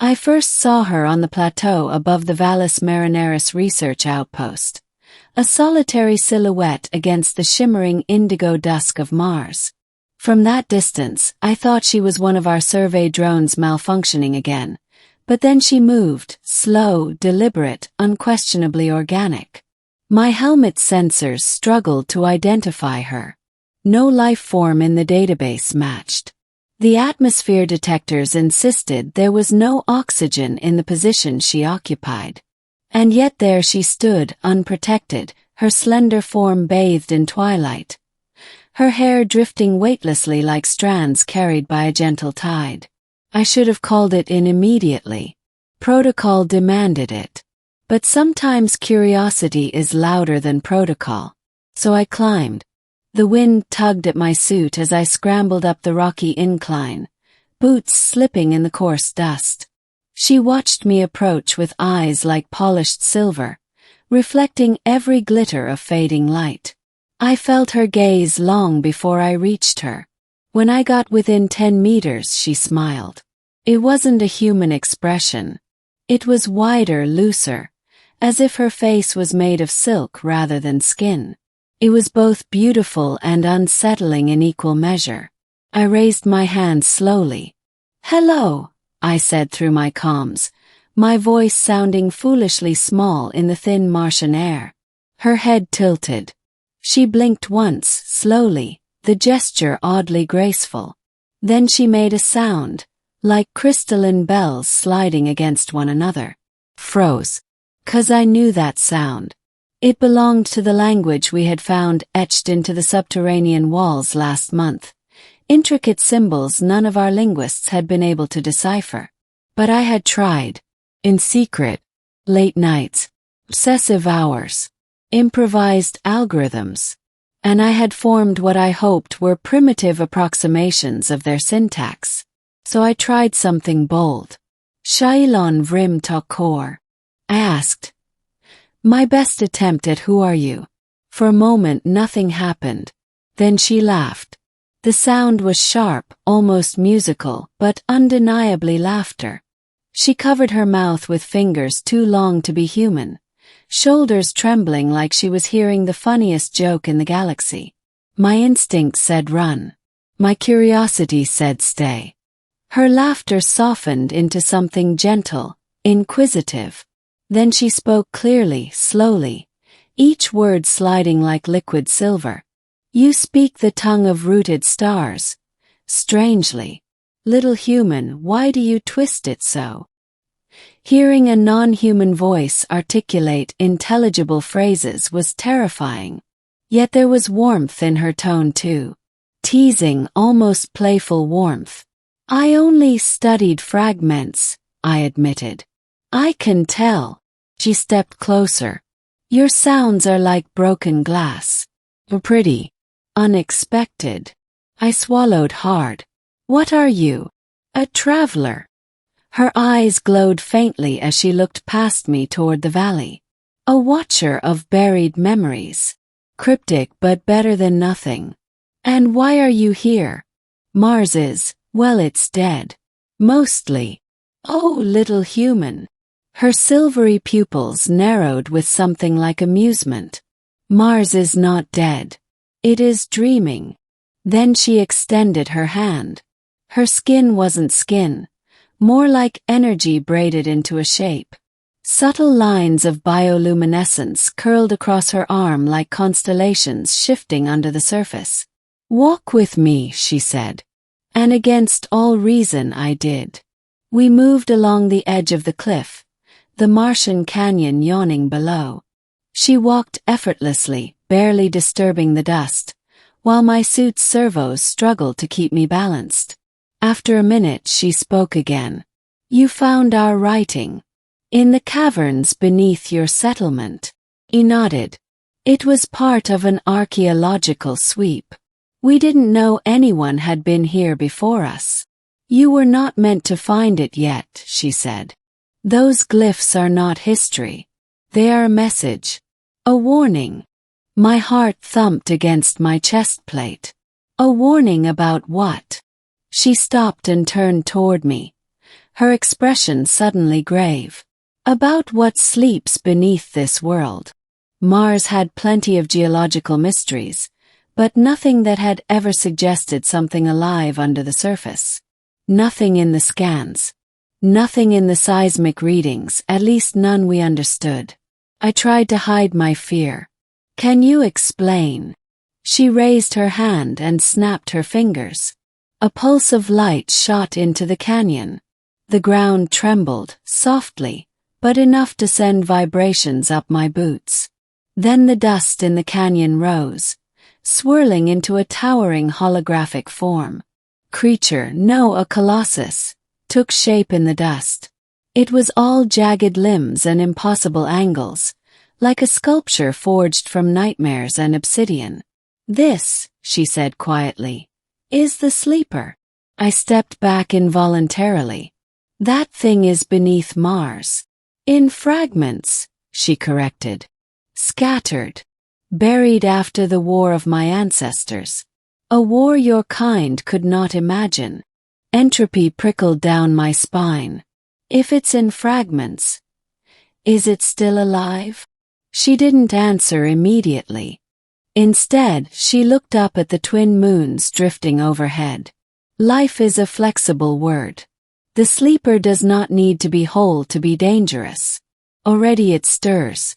I first saw her on the plateau above the Valles Marineris research outpost, a solitary silhouette against the shimmering indigo dusk of Mars. From that distance, I thought she was one of our survey drones malfunctioning again, but then she moved, slow, deliberate, unquestionably organic. My helmet sensors struggled to identify her. No life form in the database matched. The atmosphere detectors insisted there was no oxygen in the position she occupied. And yet there she stood, unprotected, her slender form bathed in twilight, her hair drifting weightlessly like strands carried by a gentle tide. I should have called it in immediately. Protocol demanded it. But sometimes curiosity is louder than protocol. So I climbed. The wind tugged at my suit as I scrambled up the rocky incline, boots slipping in the coarse dust. She watched me approach with eyes like polished silver, reflecting every glitter of fading light. I felt her gaze long before I reached her. When I got within 10 meters, she smiled. It wasn't a human expression. It was wider, looser, as if her face was made of silk rather than skin. It was both beautiful and unsettling in equal measure. I raised my hand slowly. "Hello," I said through my comms, my voice sounding foolishly small in the thin Martian air. Her head tilted. She blinked once, slowly, the gesture oddly graceful. Then she made a sound, like crystalline bells sliding against one another. Froze. 'Cause I knew that sound. It belonged to the language we had found etched into the subterranean walls last month. Intricate symbols none of our linguists had been able to decipher. But I had tried. In secret. Late nights. Obsessive hours. Improvised algorithms. And I had formed what I hoped were primitive approximations of their syntax. So I tried something bold. "Shailon vrim tokor," I asked. My best attempt at "who are you?" For a moment nothing happened. Then she laughed. The sound was sharp, almost musical, but undeniably laughter. She covered her mouth with fingers too long to be human, shoulders trembling like she was hearing the funniest joke in the galaxy. My instinct said run. My curiosity said stay. Her laughter softened into something gentle, inquisitive. Then she spoke clearly, slowly, each word sliding like liquid silver. "You speak the tongue of rooted stars. Strangely. Little human, why do you twist it so?" Hearing a non-human voice articulate intelligible phrases was terrifying. Yet there was warmth in her tone too. Teasing, almost playful warmth. "I only studied fragments," I admitted. "I can tell." She stepped closer. "Your sounds are like broken glass. Pretty. Unexpected." I swallowed hard. "What are you? A traveler?" Her eyes glowed faintly as she looked past me toward the valley. "A watcher of buried memories. Cryptic but better than nothing. And why are you here? Mars is, well, it's dead. Mostly. Oh, little human." Her silvery pupils narrowed with something like amusement. "Mars is not dead. It is dreaming." Then she extended her hand. Her skin wasn't skin, more like energy braided into a shape. Subtle lines of bioluminescence curled across her arm like constellations shifting under the surface. "Walk with me," she said. And against all reason I did. We moved along the edge of the cliff, the Martian canyon yawning below. She walked effortlessly, barely disturbing the dust, while my suit's servos struggled to keep me balanced. After a minute she spoke again. "You found our writing. In the caverns beneath your settlement." He nodded. "It was part of an archaeological sweep. We didn't know anyone had been here before us." "You were not meant to find it yet," she said. "Those glyphs are not history. They are a message. A warning." My heart thumped against my chest plate. A warning about what? She stopped and turned toward me, her expression suddenly grave. About what sleeps beneath this world. Mars had plenty of geological mysteries, but nothing that had ever suggested something alive under the surface. Nothing in the scans. Nothing in the seismic readings, at least none we understood. I tried to hide my fear. Can you explain? She raised her hand and snapped her fingers. A pulse of light shot into the canyon. The ground trembled, softly, but enough to send vibrations up my boots. Then the dust in the canyon rose, swirling into a towering holographic form. Creature, no, a colossus, took shape in the dust. It was all jagged limbs and impossible angles, like a sculpture forged from nightmares and obsidian. This, she said quietly, is the sleeper. I stepped back involuntarily. That thing is beneath Mars. In fragments, she corrected. Scattered. Buried after the war of my ancestors. A war your kind could not imagine. Entropy prickled down my spine. If it's in fragments, is it still alive? She didn't answer immediately. Instead, she looked up at the twin moons drifting overhead. Life is a flexible word. The sleeper does not need to be whole to be dangerous. Already it stirs.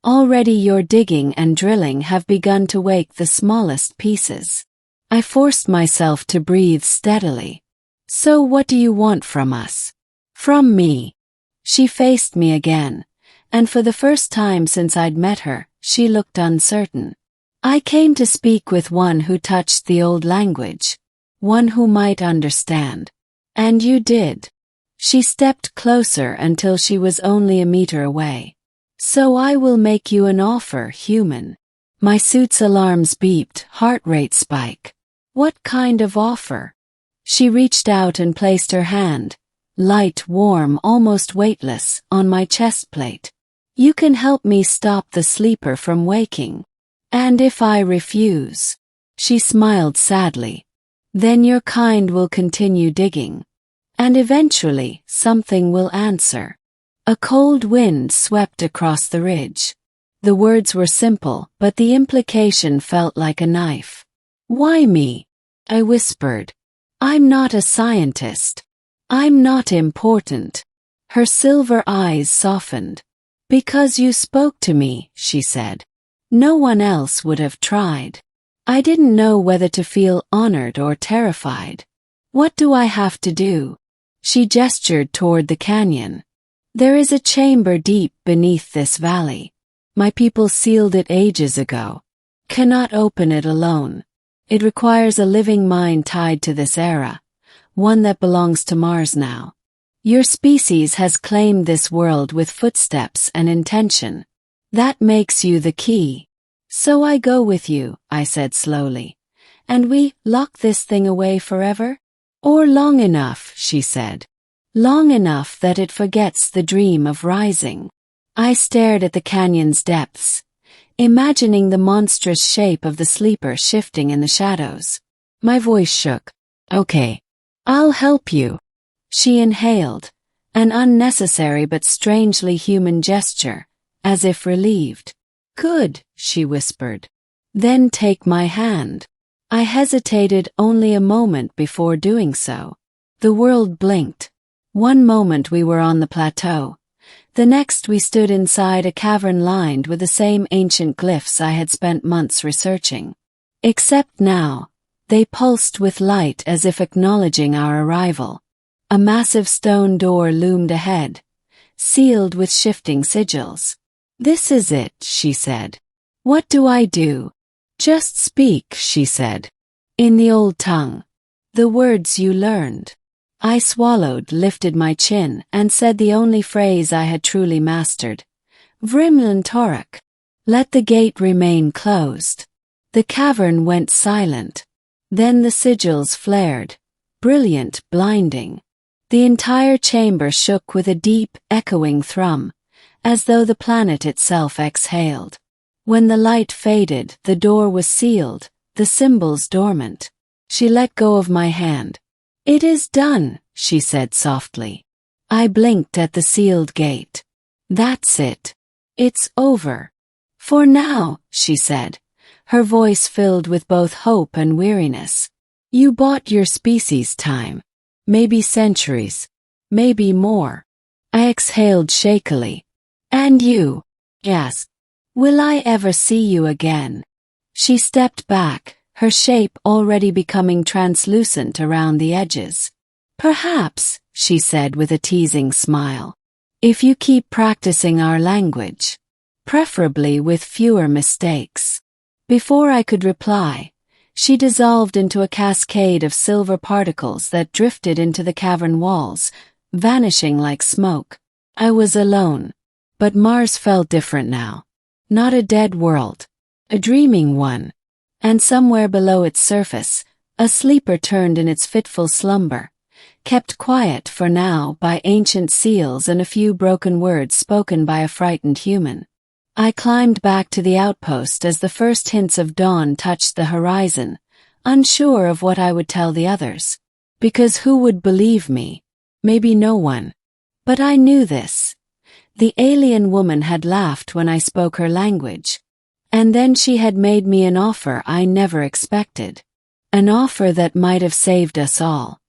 Already your digging and drilling have begun to wake the smallest pieces. I forced myself to breathe steadily. So what do you want from us? From me. She faced me again, and for the first time since I'd met her, she looked uncertain. I came to speak with one who touched the old language, one who might understand. And you did. She stepped closer until she was only a meter away. So I will make you an offer, human. My suit's alarms beeped, heart rate spike. What kind of offer? She reached out and placed her hand, light, warm, almost weightless, on my chest plate. You can help me stop the sleeper from waking. And if I refuse? She smiled sadly. Then your kind will continue digging. And eventually, something will answer. A cold wind swept across the ridge. The words were simple, but the implication felt like a knife. Why me? I whispered. I'm not a scientist. I'm not important. Her silver eyes softened. Because you spoke to me, she said. No one else would have tried. I didn't know whether to feel honored or terrified. What do I have to do? She gestured toward the canyon. There is a chamber deep beneath this valley. My people sealed it ages ago. Cannot open it alone. It requires a living mind tied to this era, one that belongs to Mars now. Your species has claimed this world with footsteps and intention. That makes you the key. So I go with you, I said slowly. And we lock this thing away forever? Or long enough, she said. Long enough that it forgets the dream of rising. I stared at the canyon's depths, imagining the monstrous shape of the sleeper shifting in the shadows. My voice shook. Okay. I'll help you. She inhaled, an unnecessary but strangely human gesture, as if relieved. Good, she whispered. Then take my hand. I hesitated only a moment before doing so. The world blinked. One moment we were on the plateau. The next we stood inside a cavern lined with the same ancient glyphs I had spent months researching. Except now, they pulsed with light as if acknowledging our arrival. A massive stone door loomed ahead, sealed with shifting sigils. This is it, she said. What do I do? Just speak, she said. In the old tongue. The words you learned. I swallowed, lifted my chin, and said the only phrase I had truly mastered. Vrimlan Torak. Let the gate remain closed. The cavern went silent. Then the sigils flared. Brilliant, blinding. The entire chamber shook with a deep, echoing thrum, as though the planet itself exhaled. When the light faded, the door was sealed, the symbols dormant. She let go of my hand. It is done, she said softly. I blinked at the sealed gate. That's it. It's over. For now, she said, her voice filled with both hope and weariness. You bought your species time. Maybe centuries. Maybe more. I exhaled shakily. And you? Yes. Will I ever see you again? She stepped back, her shape already becoming translucent around the edges. Perhaps, she said with a teasing smile. If you keep practicing our language. Preferably with fewer mistakes. Before I could reply, she dissolved into a cascade of silver particles that drifted into the cavern walls, vanishing like smoke. I was alone. But Mars felt different now. Not a dead world. A dreaming one. And somewhere below its surface, a sleeper turned in its fitful slumber, kept quiet for now by ancient seals and a few broken words spoken by a frightened human. I climbed back to the outpost as the first hints of dawn touched the horizon, unsure of what I would tell the others. Because who would believe me? Maybe no one. But I knew this. The alien woman had laughed when I spoke her language. And then she had made me an offer I never expected. An offer that might have saved us all.